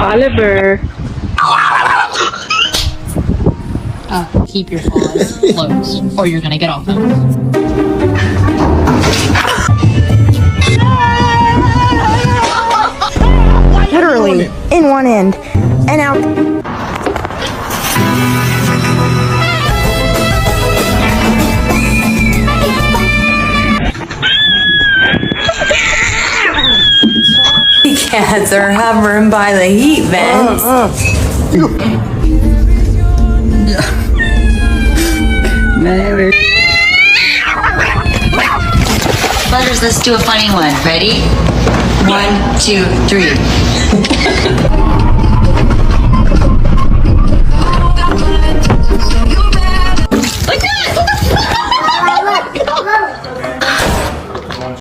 Oliver. Keep your paws closed, or you're gonna get off them. Literally, in one end and out. Cats are hovering by the heat vents. Butters, let's do a funny one. Ready? 1, 2, 3.